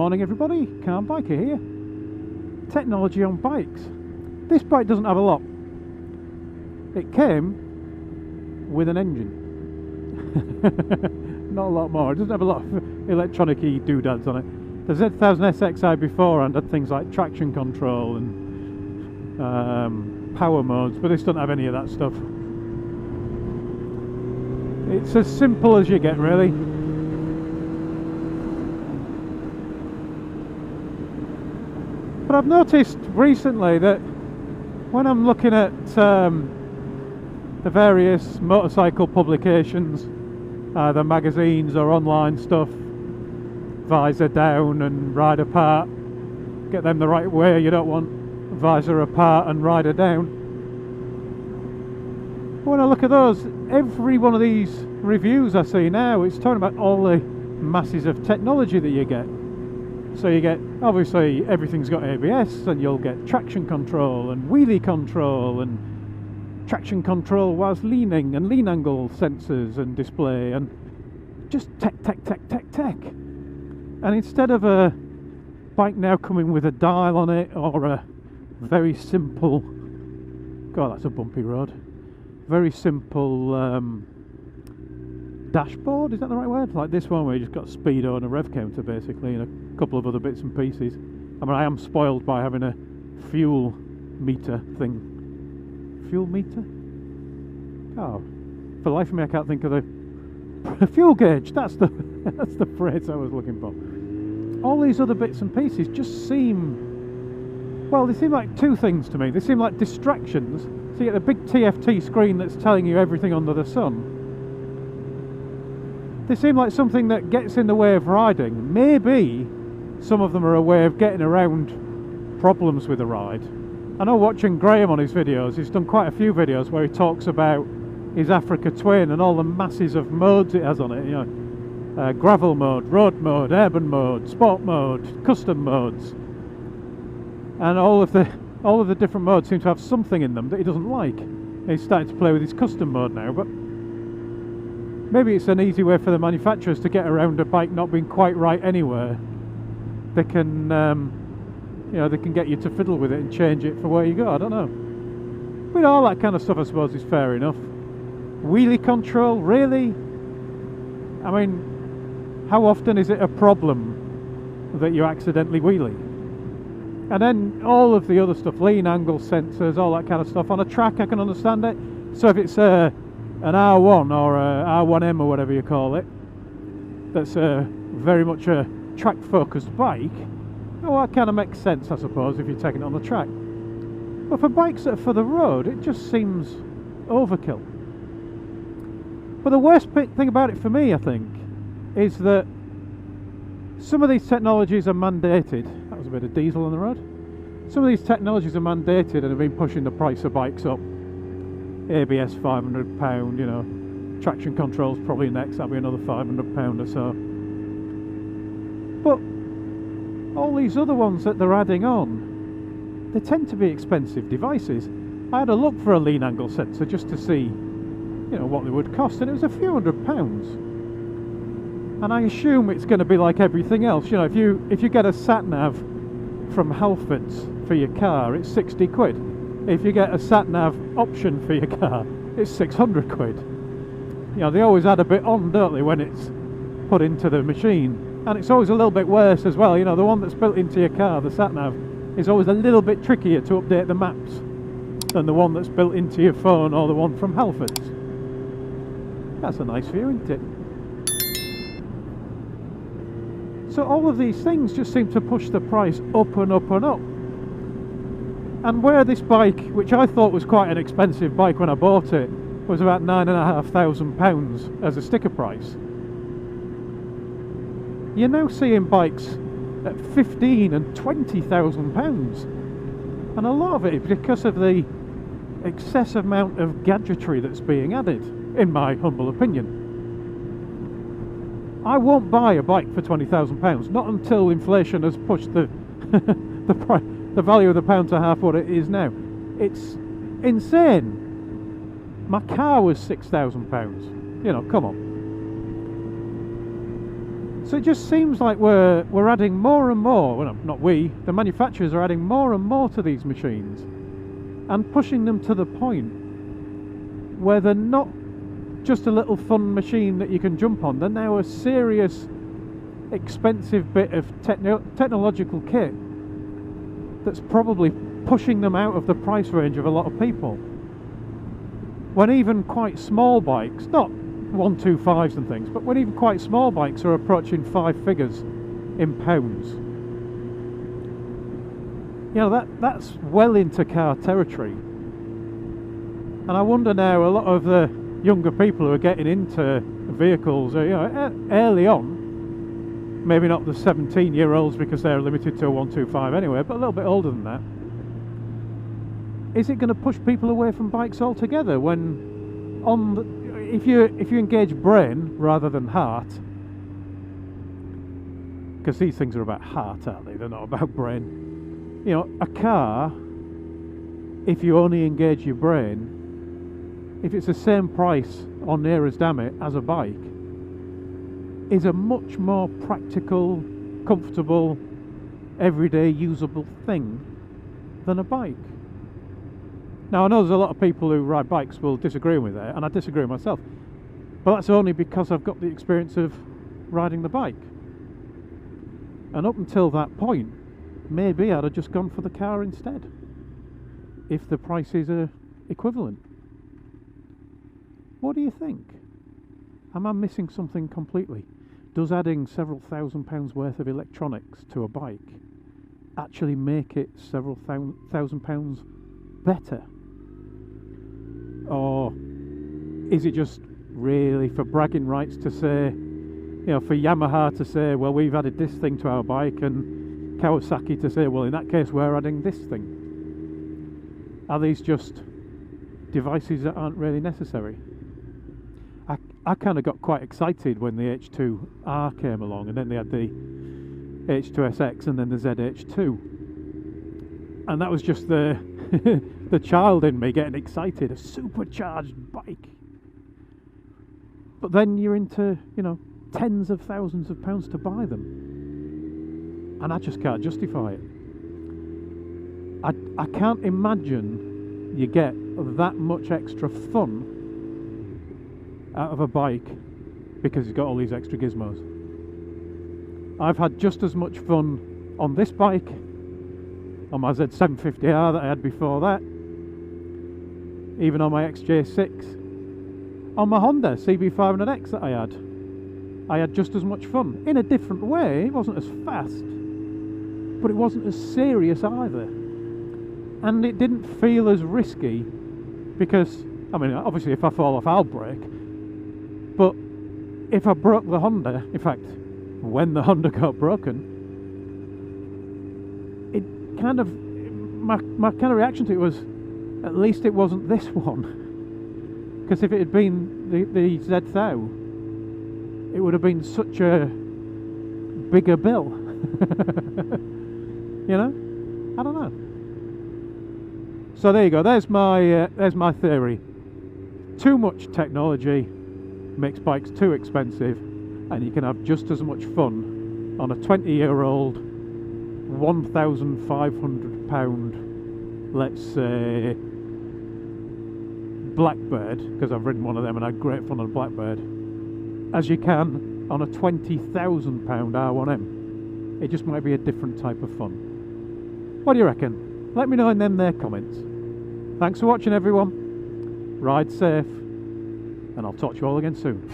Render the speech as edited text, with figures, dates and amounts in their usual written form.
morning everybody, Car Biker here. Technology on bikes. This bike doesn't have a lot. It came with an engine. Not a lot more. It doesn't have a lot of electronic-y doodads on it. The Z1000 SXi beforehand had things like traction control and power modes, but this doesn't have any of that stuff. It's as simple as you get, really. But I've noticed recently that when I'm looking at the various motorcycle publications, either magazines or online stuff, visor down and rider apart, get them the right way. You don't want visor apart and rider down. But when I look at those, every one of these reviews I see now, it's talking about all the masses of technology that you get. So you get, obviously everything's got ABS, and you'll get traction control and wheelie control and traction control whilst leaning, and lean angle sensors and display, and just tech. And instead of a bike now coming with a dial on it, or a very simple, God, that's a bumpy road, very simple dashboard, is that the right word? Like this one where you just got speedo and a rev counter basically, and a couple of other bits and pieces. I mean, I am spoiled by having a fuel meter thing. Fuel meter? Oh, for the life of me I can't think of the fuel gauge. That's the that's the phrase I was looking for. All these other bits and pieces just seem, well, they seem like two things to me. They seem like distractions. So you get the big TFT screen that's telling you everything under the sun. They seem like something that gets in the way of riding. Maybe some of them are a way of getting around problems with a ride. I know, watching Graham on his videos, he's done quite a few videos where he talks about his Africa Twin and all the masses of modes it has on it. You know, gravel mode, road mode, urban mode, sport mode, custom modes, and all of the different modes seem to have something in them that he doesn't like. He's starting to play with his custom mode now, but maybe it's an easy way for the manufacturers to get around a bike not being quite right anywhere. They can, you know, they can get you to fiddle with it and change it for where you go. I don't know. But all that kind of stuff, I suppose, is fair enough. Wheelie control, really? I mean, how often is it a problem that you accidentally wheelie? And then all of the other stuff, lean angle sensors, all that kind of stuff. On a track, I can understand it. So if it's an R1 or a R1M or whatever you call it, that's very much a track-focused bike, well, that kind of makes sense, I suppose, if you're taking it on the track. But for bikes that are for the road, it just seems overkill. But the worst thing about it for me, I think, is that some of these technologies are mandated. That was a bit of diesel on the road. Some of these technologies are mandated and have been pushing the price of bikes up. ABS £500, you know, traction control's probably next, that'll be another £500 or so. But all these other ones that they're adding on, they tend to be expensive devices. I had a look for a lean angle sensor just to see, you know, what they would cost, and it was a few £100s. And I assume it's going to be like everything else. You know, if you get a sat-nav from Halfords for your car, it's 60 quid. If you get a sat-nav option for your car, it's 600 quid. You know, they always add a bit on, don't they, when it's put into the machine. And it's always a little bit worse as well. You know, the one that's built into your car, the sat-nav, is always a little bit trickier to update the maps than the one that's built into your phone or the one from Halfords. That's a nice view, isn't it? So all of these things just seem to push the price up and up and up. And where this bike, which I thought was quite an expensive bike when I bought it, was about £9,500 as a sticker price, you're now seeing bikes at £15,000 and £20,000. And a lot of it is because of the excessive amount of gadgetry that's being added, in my humble opinion. I won't buy a bike for £20,000, not until inflation has pushed the the value of the pound to half what it is now. It's insane. My car was £6,000. You know, come on. So it just seems like we're adding more and more, well, not we, the manufacturers are adding more and more to these machines and pushing them to the point where they're not just a little fun machine that you can jump on, they're now a serious, expensive bit of technological kit that's probably pushing them out of the price range of a lot of people. When even quite small bikes, not 125s and things, but when even quite small bikes are approaching 5 figures in pounds, you know, that's well into car territory. And I wonder now, a lot of the younger people who are getting into vehicles, you know, early on, maybe not the 17-year-olds because they're limited to a 125 anyway, but a little bit older than that, is it going to push people away from bikes altogether? When if you engage brain rather than heart, because these things are about heart, aren't they? They're not about brain. You know, a car, if you only engage your brain, if it's the same price or near as damn it as a bike, is a much more practical, comfortable, everyday usable thing than a bike. Now I know there's a lot of people who ride bikes will disagree with that, and I disagree myself, but that's only because I've got the experience of riding the bike. And up until that point, maybe I'd have just gone for the car instead, if the prices are equivalent. What do you think? Am I missing something completely? Does adding several £1,000s worth of electronics to a bike actually make it several £1,000s better? Or is it just really for bragging rights to say, you know, for Yamaha to say, well, we've added this thing to our bike, and Kawasaki to say, well, in that case we're adding this thing? Are these just devices that aren't really necessary? I kind of got quite excited when the H2R came along, and then they had the H2SX and then the ZH2, and that was just the the child in me getting excited, a supercharged bike. But then you're into, you know, tens of thousands of pounds to buy them, and I just can't justify it. I can't imagine you get that much extra fun out of a bike because it's got all these extra gizmos. I've had just as much fun on this bike, on my Z750R that I had before that, even on my XJ6, on my Honda CB500X that I had just as much fun, in a different way. It wasn't as fast, but it wasn't as serious either, and it didn't feel as risky, because, I mean, obviously if I fall off I'll break, but if I broke the Honda, in fact, when the Honda got broken, it kind of, my kind of reaction to it was, at least it wasn't this one. Because if it had been the Z1000, it would have been such a bigger bill. You know? I don't know. So there you go, there's my theory. Too much technology makes bikes too expensive, and you can have just as much fun on a 20-year-old £1,500, let's say, Blackbird, because I've ridden one of them and had great fun on a Blackbird, as you can on a £20,000 R1M. It just might be a different type of fun. What do you reckon? Let me know in them there comments. Thanks for watching, everyone. Ride safe, and I'll talk to you all again soon.